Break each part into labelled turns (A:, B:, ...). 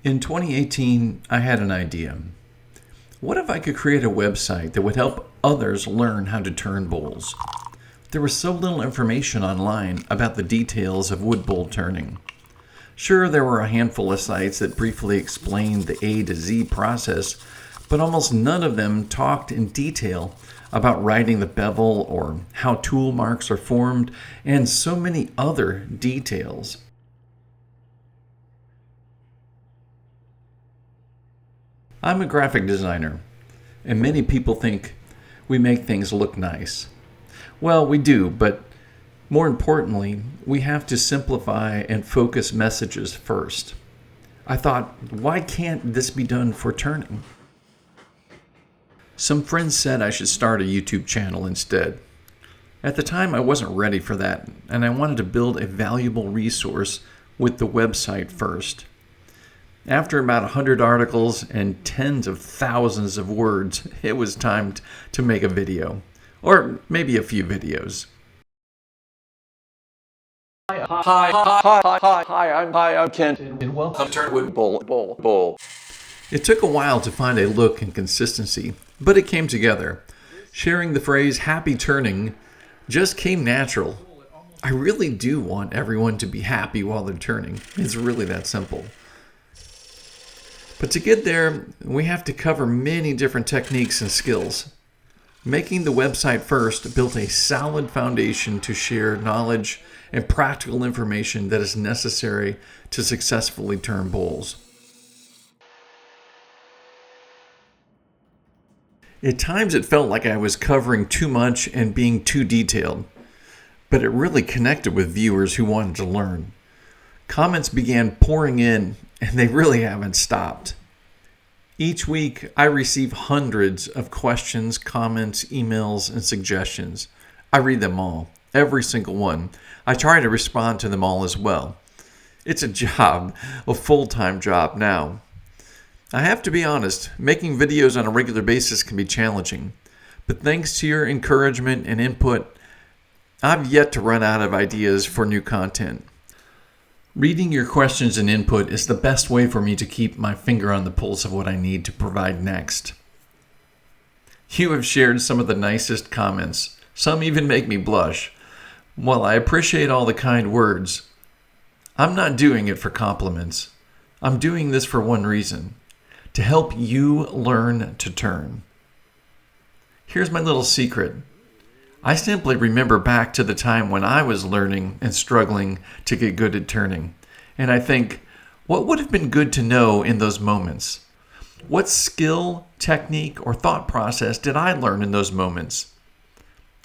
A: In 2018, I had an idea. What if I could create a website that would help others learn how to turn bowls? There was so little information online about the details of wood bowl turning. Sure, there were a handful of sites that briefly explained the A to Z process, but almost none of them talked in detail about writing the bevel or how tool marks are formed, and so many other details. I'm a graphic designer, and many people think we make things look nice. Well, we do, but more importantly, we have to simplify and focus messages first. I thought, why can't this be done for turning? Some friends said I should start a YouTube channel instead. At the time, I wasn't ready for that, and I wanted to build a valuable resource with the website first. After about 100 articles and tens of thousands of words, it was time to make a video. Or maybe a few videos.
B: Hi, I'm Kent, and welcome to Wood Bowl.
A: It took a while to find a look and consistency, but it came together. Sharing the phrase happy turning just came natural. I really do want everyone to be happy while they're turning. It's really that simple. But to get there, we have to cover many different techniques and skills. Making the website first built a solid foundation to share knowledge and practical information that is necessary to successfully turn bowls. At times it felt like I was covering too much and being too detailed, but it really connected with viewers who wanted to learn. Comments began pouring in, and they really haven't stopped. Each week, I receive hundreds of questions, comments, emails, and suggestions. I read them all, every single one. I try to respond to them all as well. It's a job, a full-time job now. I have to be honest, making videos on a regular basis can be challenging, but thanks to your encouragement and input, I've yet to run out of ideas for new content. Reading your questions and input is the best way for me to keep my finger on the pulse of what I need to provide next. You have shared some of the nicest comments. Some even make me blush. While I appreciate all the kind words, I'm not doing it for compliments. I'm doing this for one reason: to help you learn to turn. Here's my little secret. I simply remember back to the time when I was learning and struggling to get good at turning. And I think, what would have been good to know in those moments? What skill, technique, or thought process did I learn in those moments?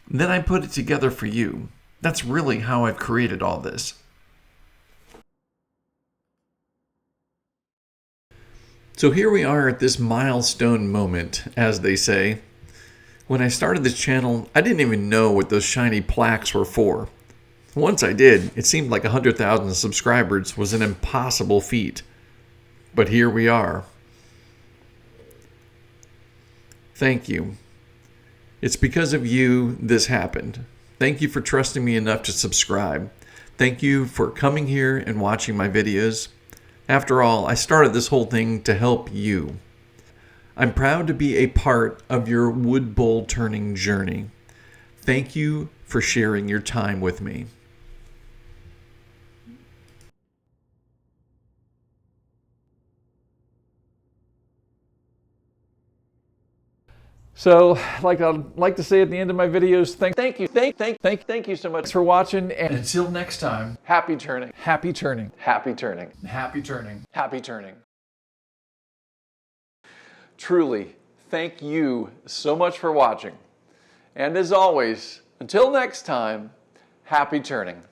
A: Then I put it together for you. That's really how I've created all this. So here we are at this milestone moment, as they say. When I started this channel, I didn't even know what those shiny plaques were for. Once I did, it seemed like 100,000 subscribers was an impossible feat. But here we are. Thank you. It's because of you this happened. Thank you for trusting me enough to subscribe. Thank you for coming here and watching my videos. After all, I started this whole thing to help you. I'm proud to be a part of your wood bowl turning journey. Thank you for sharing your time with me.
B: So, like I like to say at the end of my videos, thank you so much for watching, and
A: Until next time,
B: happy turning.
A: happy turning.
B: Happy turning.
A: Happy turning.
B: Happy turning. Truly, thank you so much for watching. And as always, until next time, happy turning.